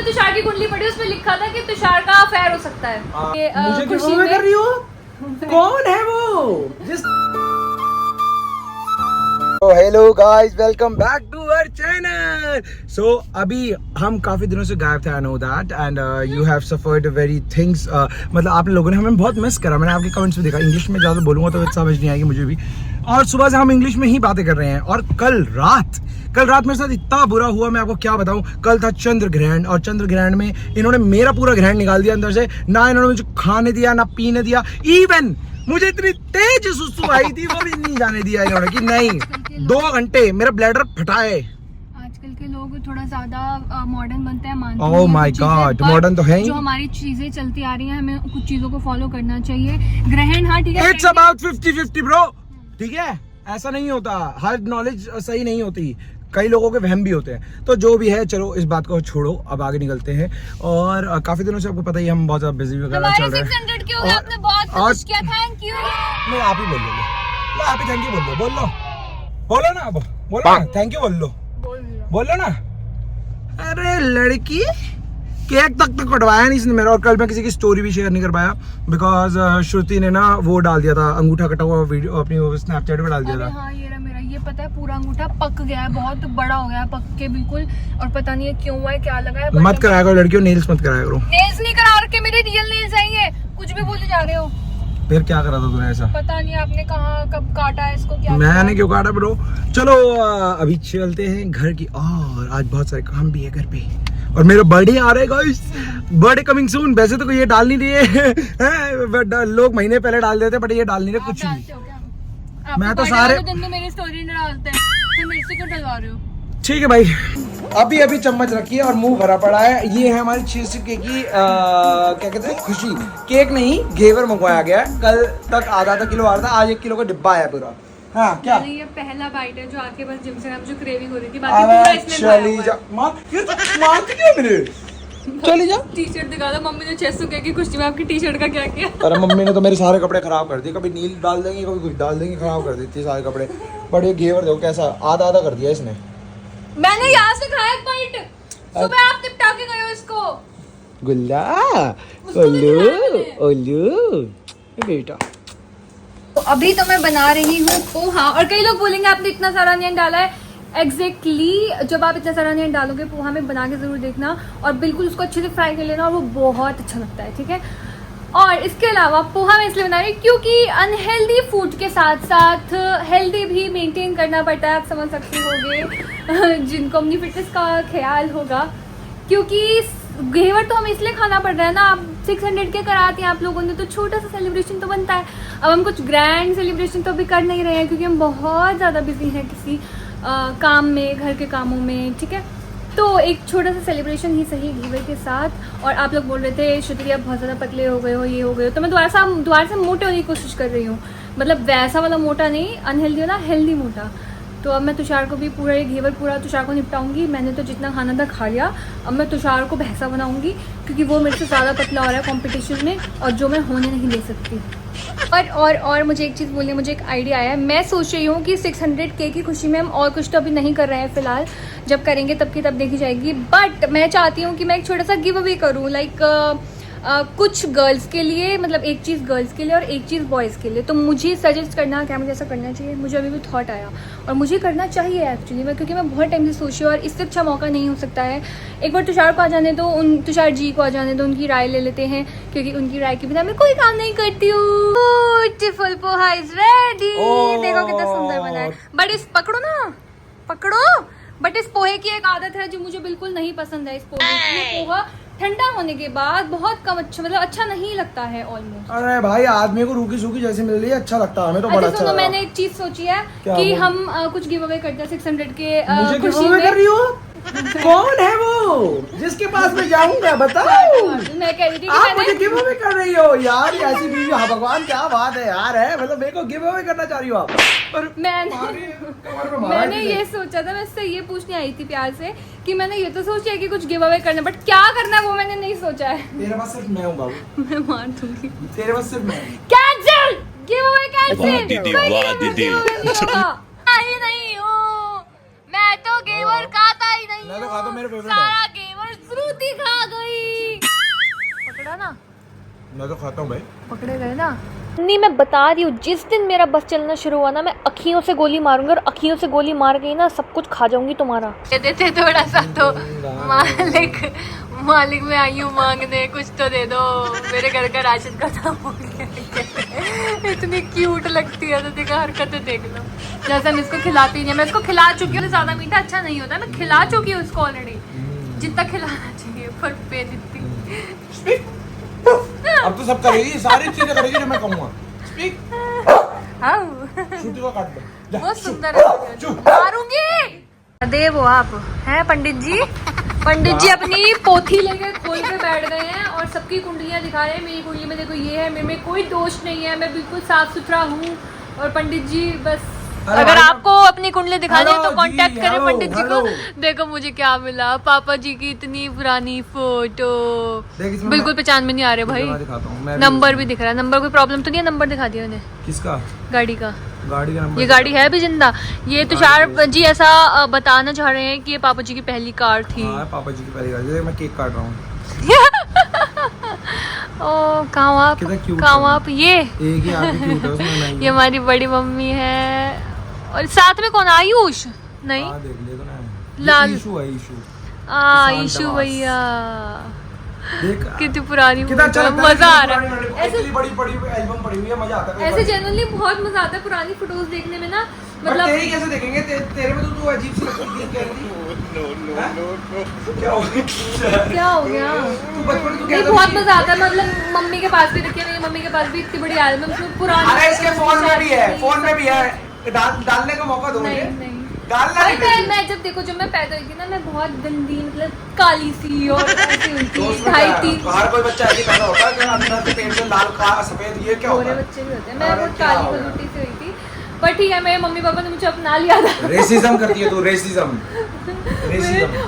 तुषार की कुंडली पड़ी, उसमें लिखा था कि तुषार का अफेयर हो सकता है। मुझे खुशी में कर रही हो? कौन है वो जिस hello guys, welcome back to our channel. So अभी हम काफी दिनों से गायब थे, I know that, and you have suffered very things. मतलब आप लोगों ने हमें बहुत मिस करा। मैंने आपके कमेंट्स में देखा। इंग्लिश में ज्यादा बोलूंगा तो समझ नहीं आएगी मुझे भी, और सुबह से हम इंग्लिश में ही बातें कर रहे हैं। और कल रात मेरे साथ इतना बुरा हुआ, मैं आपको क्या बताऊं। कल था चंद्र ग्रहण, और चंद्र ग्रहण में इन्होंने मेरा पूरा ग्रहण निकाल दिया अंदर से। ना इन्होंने मुझे खाने दिया, ना पीने दिया। इवन मुझे इतनी तेज सुसु आई थी, वो भी नहीं जाने दिया इन्होंने कि नहीं 2 घंटे मेरा ब्लैडर फटाए। आजकल के लोग थोड़ा ज्यादा मॉडर्न बनते हैं, मानते हैं। ओह माय गॉड, मॉडर्न तो है ही। जो हमारी चीजें चलती आ रही हैं, हमें कुछ चीजों को फॉलो करना चाहिए। ग्रहण, हाँ ठीक है, इट्स अबाउट 50-50 ब्रो, ठीक है। ऐसा नहीं होता, हर नॉलेज सही नहीं होती, कई लोगों के वहम भी होते हैं। तो जो भी है, चलो इस बात को छोड़ो, अब आगे निकलते हैं। और काफी दिनों से आपको पता ही है, हम बहुत ज्यादा बिजी वगैरह चल रहे हैं। 600 के हो गए, आपने बहुत कुछ किया, थैंक यू। नहीं, आप ही बोल लो, आप ही थैंक यू बोलो ना, अब बोलो ना, थैंक यू बोलो ना। अरे लड़की, केक तक तो कटवाया नहीं इसने मेरा। और कल मैं किसी की स्टोरी भी शेयर नहीं कर पाया, बिकॉज श्रुति ने ना वो डाल दिया था, अंगूठा कटा हुआ वीडियो अपनी स्नैपचैट पे डाल दिया था। हाँ, ये मेरा, ये पता है, पूरा अंगूठा पक गया है, बहुत बड़ा हो गया है, पक के बिल्कुल। और पता नहीं है क्यों हुआ है, क्या लगा है। मत कराया करो लड़कियों, नेल्स मत कराया करो। नेल्स नहीं करा रखे, मेरे रियल नेल्स हैं ये। कुछ भी बोले जा रहे हो। फिर क्या करा था तूने ऐसा? पता नहीं आपने कहाँ कब काटा है इसको, क्या मैंने क्यों काटा ब्रो। चलो अभी चलते हैं घर की, और आज बहुत सारे काम भी है घर पे। और मेरा बर्थडे आ रहा है गाइस, बर्थडे कमिंग सून। वैसे तो कोई ये डाल नहीं रही है लोग महीने पहले डाल देते, बट ये डाल नहीं रहे कुछ भी। मैं तो सारे दिन में मेरी स्टोरी नहीं डालते हैं, तुम मेरे से क्यों डलवा रहे हो? ठीक है भाई, अभी चम्मच रखी है और मुंह भरा पड़ा है। ये है हमारी 600 की क्या कहते हैं, खुशी। केक नहीं, घेवर मंगवाया गया है। कल तक आधा किलो आ रहा था, आज 1 किलो का डिब्बा आया पूरा। हाँ क्या, ये पहला बाइट है जो आके बस जिम से मुझे क्रेविंग हो रही थी, बाकी पूरा इसने चली जा। मारती क्यों मेरे? चली जा। टी-शर्ट दिखा दो, मम्मी ने 600 की खुशी में आपकी टी-शर्ट का क्या किया। अरे मम्मी ने तो मेरे सारे कपड़े खराब कर दिए, कभी नील डाल देंगे, कभी कुछ डाल देंगे, खराब कर देती है सारे कपड़े। बट ये घेवर देखो कैसा आधा कर दिया इसने। मैंने यहाँ से खाया एक बाइट, सुबह आप निपटा के गए हो इसको। गुल्ला ओलू बेटा। तो अभी तो मैं बना रही हूँ पोहा, और कई लोग बोलेंगे आपने इतना सारा अनियन डाला है। एग्जैक्टली जब आप इतना सारा अनियन डालोगे पोहा में, बना के जरूर देखना, और बिल्कुल उसको अच्छे से फ्राई कर लेना, और वो बहुत अच्छा लगता है, ठीक है। और इसके अलावा पोहा मैं इसलिए बना रही हूँ क्योंकि अनहेल्दी फूड के साथ साथ हेल्दी भी मेंटेन करना पड़ता है, आप समझ सकते होगे जिनको अपनी फिटनेस का ख्याल होगा। क्योंकि घेवर तो हमें इसलिए खाना पड़ रहा है ना, आप 600 के कराते हैं आप लोगों ने, तो छोटा सा सेलिब्रेशन तो बनता है। अब हम कुछ ग्रैंड सेलिब्रेशन तो अभी कर नहीं रहे हैं, क्योंकि हम बहुत ज़्यादा बिजी हैं किसी काम में, घर के कामों में, ठीक है। तो एक छोटा सा सेलिब्रेशन ही सही घेवर के साथ। और आप लोग बोल रहे थे श्रुति आप बहुत ज़्यादा पतले हो गए हो, ये हो गए हो, तो मैं दोबारा से मोटे होने की कोशिश कर रही हूँ। मतलब वैसा वाला मोटा नहीं, अनहेल्दी वाला, हेल्दी मोटा। तो अब मैं तुषार को भी पूरा ये घेवर पूरा तुषार को निपटाऊंगी। मैंने तो जितना खाना था खा लिया, अब मैं तुषार को भैंसा बनाऊंगी, क्योंकि वो मेरे से ज़्यादा पतला हो रहा है कंपटीशन में, और जो मैं होने नहीं दे सकती। और मुझे एक चीज़ बोलनी है, मुझे एक आइडिया आया है। मैं सोच रही हूँ कि 600 की खुशी में हम और कुछ तो अभी नहीं कर रहे हैं फिलहाल, जब करेंगे तब की तब देखी जाएगी। बट मैं चाहती हूँ कि मैं एक छोटा सा गिव अवे करूँ, लाइक कुछ गर्ल्स के लिए, मतलब एक चीज़ गर्ल्स के लिए और एक चीज़ बॉयज़ के लिए। तो मुझे सजेस्ट करना क्या मुझे ऐसा करना चाहिए। मुझे अभी भी थॉट आया, और मुझे करना चाहिए एक्चुअली मैं, क्योंकि मैं बहुत टाइम से सोची हूँ, और इससे अच्छा मौका नहीं हो सकता है। एक बार तुषार को आ जाने दो, तुषार जी को आ जाने दो, उनकी राय ले लेते हैं, क्योंकि उनकी राय के बिना मैं कोई काम नहीं करती हूँ। Beautiful poha is ready. देखो कितना सुंदर बना है। बट इस पकड़ो। बट इस पोहे की एक आदत है जो मुझे बिल्कुल नहीं पसंद है। इस पोहे की, पोहा ठंडा होने के बाद बहुत कम अच्छा, मतलब अच्छा नहीं लगता है ऑलमोस्ट। अरे भाई, आदमी को रूखी सूखी जैसी मिल रही है, अच्छा लगता है हमें तो, बड़ा अच्छा लगा। मैंने एक चीज सोची है कि हम कुछ गिव अवे करते हैं 600 के मुझे खुशी में। कर रही हो? कौन है वो जिसके पास मैं जाऊंगा, बताओ। मैं कह रही थी आप मुझे गिव अवे कर रही हो यार, ऐसी बीवी। हाँ भगवान, क्या बात है यार, है मतलब मेरे को गिव अवे करना चाह रही हो आप। और मैंने ये सोचा था, मैं इससे ये पूछने आई थी प्यार से कि मैंने ये तो सोचा है कि कुछ गिव अवे करना, बट क्या करना है वो मैंने नहीं सोचा है। तेरे पास सिर्फ मैं हूँ बाबू, मैं मार दूंगी। तेरे पास सिर्फ मैं। Cancel give away, cancel. नहीं हूँ मैं, तो गेवर खाता ही नहीं। मैं तो खाता, मेरे फेवरेट सारा गेवर फ्रूटी खा गई। पकड़ा ना, मैं तो खाता हूँ भाई। पकड़े गए ना। नहीं मैं बता रही हूँ, जिस दिन मेरा बस चलना शुरू हुआ ना, मैं अखियों से गोली मारूंगी और अखियों से गोली मार गई ना, सब कुछ खा जाऊंगी तुम्हारा। दे देते थोड़ा सा तो। मालिक मैं आई हूँ मांगने, कुछ तो दे दो, मेरे घर का राशन खत्म हो गया। इतनी क्यूट लगती है, तो देखा हरकतें देख लो। जैसे मैं इसको खिलाती नहीं, मैं इसको खिला चुकी हूँ। ज्यादा मीठा अच्छा नहीं होता, मैं खिला चुकी हूँ उसको ऑलरेडी, जितना खिलाना चाहिए। पर पे जितनी अब तो सब करेगी, सारी चीजें करेगी जो मैं कहूँगा। स्पीक। को काट दो। बहुत सुंदर है, मारूंगी। देव हो आप हैं पंडित जी? पंडित जी अपनी पोथी लेके खोल के बैठ गए हैं और सबकी कुंडलियां दिखा रहे हैं। मेरी कुंडली में देखो ये है, मेरे में कोई दोष नहीं है, मैं बिल्कुल साफ सुथरा हूँ। और पंडित जी बस, अगर आपको अपनी कुंडली दिखानी है तो कांटेक्ट करें पंडित जी को। देखो मुझे क्या मिला, पापा जी की इतनी पुरानी फोटो, बिल्कुल पहचान में नहीं आ रहे भाई। नंबर भी दिख रहा है, नंबर कोई प्रॉब्लम तो नहीं है? नंबर दिखा दिया उन्हें। किसका? गाड़ी का। गाड़ी का नंबर? ये गाड़ी है भी जिंदा। ये तुषार जी ऐसा बताना चाह रहे हैं कि ये पापा जी की पहली कार थी। हाँ, पापा जी की पहली कार। मैं केक काट रहा हूँ। ओ कहाँ आप? कहाँ आप? ये एक ही आदमी क्यूट है उसमें। ये हमारी बड़ी मम्मी है। और साथ में कौन? आयुष? नहीं, देख ले तो ना, लाल ईशू है। ईशू। ईशू भैया देख कितनी पुरानी, कितना अच्छा लगता है, मजा आ रहा है। ऐसे बड़ी बड़ी एल्बम पड़ी हुई है, मजा आता है। ऐसे जनरली बहुत मजा आता है पुरानी फोटोज देखने में ना। मतलब तेरी कैसे देखेंगे? तेरे में तो तू अजीब सी लगती है। क्या हो गया? तू बचपन में नहीं बहुत मजा आता है। मतलब मम्मी के पास भी रखी है, मेरी मम्मी के पास भी इतनी बड़ी एल्बम पुरानी। अरे इसके फोन में भी है, फोन में भी है। डालने का मौका दो मुझे। नहीं डालना नहीं। मैं जब देखो, जब मैं पैदा हुई थी ना, मैं बहुत गंदी, मतलब काली सी और ऐसी हुई थी। 2.5-3 हर कोई बच्चा ऐसे पैदा होता है कि अंदर से पेट से लाल सफेद, ये क्या होता है? बच्चे भी होते हैं। मैं बहुत काली खलूटी सी हुई थी, पर ठीक है, मेरे मम्मी पापा ने मुझे अपना लिया था। रेसिज्म करती है तू, रेसिज्म।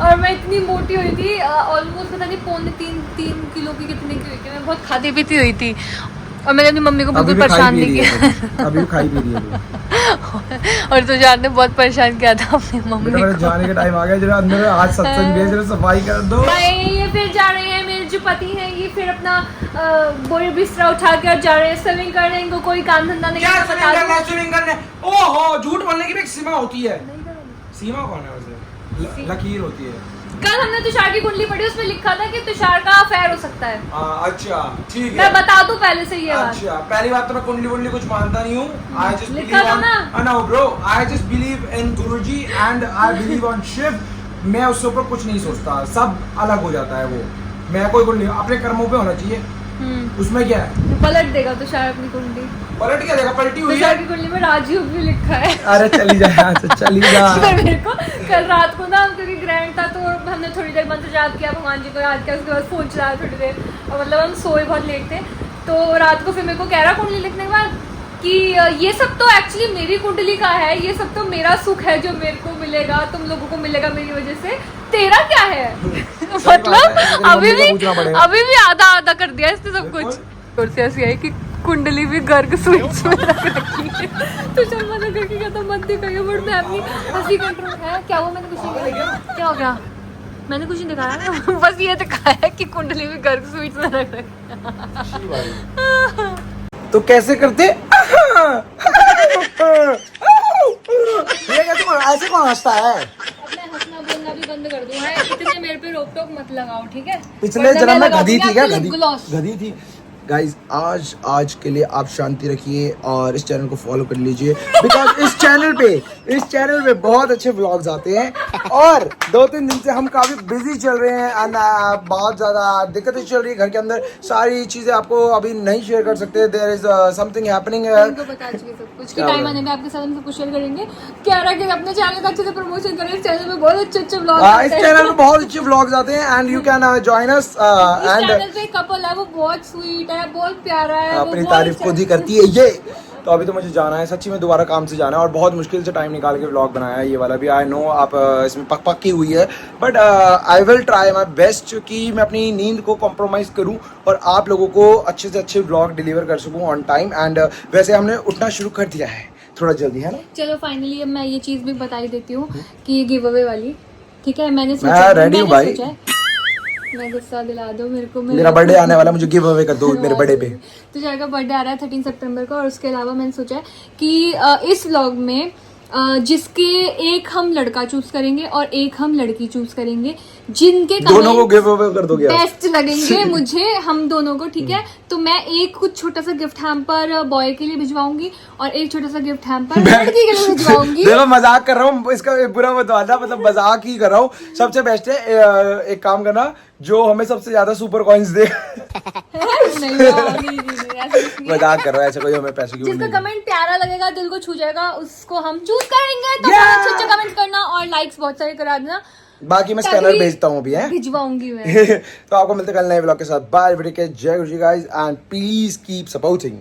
और मैं इतनी मोटी हुई थी, ऑलमोस्ट पता नहीं 3 किलो की कितने की हुई थी। मैं बहुत खाती पीती हुई थी और मैंने अपनी मम्मी को बिल्कुल परेशान नहीं किया। अभी भी खाई पी रही है और तुषार ने बहुत परेशान किया था अपनी मम्मी को। जाने का टाइम आ गया, जरा अंदर आज सत्संग भेज रहे, सफाई कर दो। ये फिर जा रहे हैं, मेरे जो पति हैं ये फिर अपना बोरी बिस्तरा उठा कर जा रहे हैं स्विमिंग करने। इनको कोई काम धंधा नहीं करना, बता स्विमिंग करने। ओहो, झूठ बोलने की भी एक सीमा होती है। सीमा कौन है वैसे? लकीर होती है। कल हमने तुषार की कुंडली पढ़ी, उसमें लिखा था कि तुषार का अफेयर हो सकता है। अच्छा ठीक है, मैं बता दूं पहले से ये बात। अच्छा, पहली बात तो मैं कुंडली वुंडली कुछ मानता नहीं हूँ। I just लिखा था ना? No bro, I just believe in Guruji and I believe on Shiv. मैं उससे ऊपर कुछ नहीं सोचता, सब अलग हो जाता है वो। मैं कोई कुंडली अपने कर्मों पे होना चाहिए, उसमें क्या है? पलट देगा तुषार अपनी कुंडली। पलट क्या देगा? पलटी हुई है। तुषार की कुंडली में राजयोग भी लिखा है। अरे चली जा यहाँ से, चली जा। मेरे को कल रात को ना, क्योंकि ग्रैंड था तो हमने थोड़ी देर मंत्र जाप किया, भगवान जी को याद किया, उसके बाद फोन चलाया थोड़ी देर, और मतलब हम सोए बहुत लेट थे। तो रात को फिर मेरे को कह रहा कुंडली लिखने के बाद कि ये सब तो एक्चुअली मेरी कुंडली का है, ये सब तो मेरा सुख है जो मेरे को मिलेगा, तुम लोगों को मिलेगा मेरी वजह से, तेरा क्या है? मतलब अभी भी आधा कर दिया इसने सब कुछ। और से ऐसी आई कि कुंडली भी गर्ग स्वीट्स में रख रखी है। तो चल मना करके कहता मत दिखाइए, बट मैं अपनी हंसी कंट्रोल है। क्या हुआ? मैंने कुछ नहीं किया। क्या हो गया? मैंने कुछ नहीं दिखाया, बस ये दिखाया कि कुंडली भी गर्ग स्वीट्स में रख रखी है। तो कैसे करते? ऐसे कौन हंसता है? अब मैं हंसना बोलना भी बंद कर दूं, है? इतने मेरे पे रोक टोक मत लगाओ, ठीक है? पिछले जन्म में गधी थी क्या? गधी गधी थी। गाइज आज के लिए आप शांति रखिए और इस चैनल को फॉलो कर लीजिए, बिकॉज इस चैनल पे बहुत अच्छे व्लॉग्स आते हैं। और 2-3 दिन से हम काफी बिजी चल रहे हैं एंड बहुत ज्यादा दिक्कतें चल रही है घर के अंदर। सारी चीजें आपको अभी नहीं शेयर कर सकते। There is something happening. उनको बता चुके सब कुछ, कि टाइम आने में आपके साथ हम सब कुछ शेयर करेंगे। कह रहा है कि अपने चैनल का अच्छे से प्रमोशन करें। इस चैनल में बहुत अच्छे व्लॉग्स आते हैं। इस चैनल में बहुत अच्छे व्लॉग्स आते हैं and you can join us. And channel पे कपल है, वो बहुत स्वीट है, बहुत प्यारा है, अपनी तारीफ खुद ही करती है ये। तो अभी तो मुझे जाना है, सच्ची में दोबारा काम से जाना है और बहुत मुश्किल से टाइम निकाल के व्लॉग बनाया है ये वाला भी। आई नो आप इसमें पक हुई है, but I will try my best कि मैं अपनी नींद को कॉम्प्रोमाइज़ करूं और आप लोगों को अच्छे से अच्छे व्लॉग डिलीवर कर सकूं ऑन टाइम। एंड वैसे हमने उठना शुरू कर दिया है, थोड़ा जल्दी है ना। चलो फाइनली अब मैं ये चीज़ भी बता ही देती हूँ कि ये गिव अवे वाली, ठीक है? मैंने रेडी हूँ भाई। मैं गुस्सा दिला दो मेरे को। मेरा बर्थडे आने वाला, मुझे गिव अवे कर दो मेरे बर्थडे पे। तो जाएगा बर्थडे आ रहा है 13 सितंबर को, और उसके अलावा मैंने सोचा है कि इस व्लॉग में जिसके एक हम लड़का चूज करेंगे और एक हम लड़की चूज करेंगे, जिनके दोनों को गिव अवे कर दोगे बेस्ट लगेंगे मुझे हम दोनों को, ठीक है। तो मैं एक कुछ छोटा सा गिफ्ट हैम्पर बॉय के लिए भिजवाऊंगी और एक छोटा सा गिफ्ट हैम्पर लड़की के लिए भिजवाऊंगी। देखो मजाक कर रहा हूँ, इसका बुरा मत मानना, मतलब मजाक ही कर रहा हूँ। सबसे बेस्ट है एक काम करना, जो हमें सबसे ज्यादा सुपर कॉइन्स दे। नहीं, ऐसा कुछ नहीं है। मजाक कर रहा है, ऐसा कोई हमें पैसे क्यों जिसका नहीं। कमेंट प्यारा लगेगा, दिल को छू जाएगा, उसको हम चूज करेंगे। तो Yeah! बहुत अच्छे कमेंट करना और लाइक्स बहुत सारे करा देना, बाकी मैं स्कैनर भेजता हूँ अभी है, भिजवाऊंगी मैं। तो आपको मिलते हैं कल नए व्लॉग के साथ। बाय, जय Guru ji guys, and please keep supporting.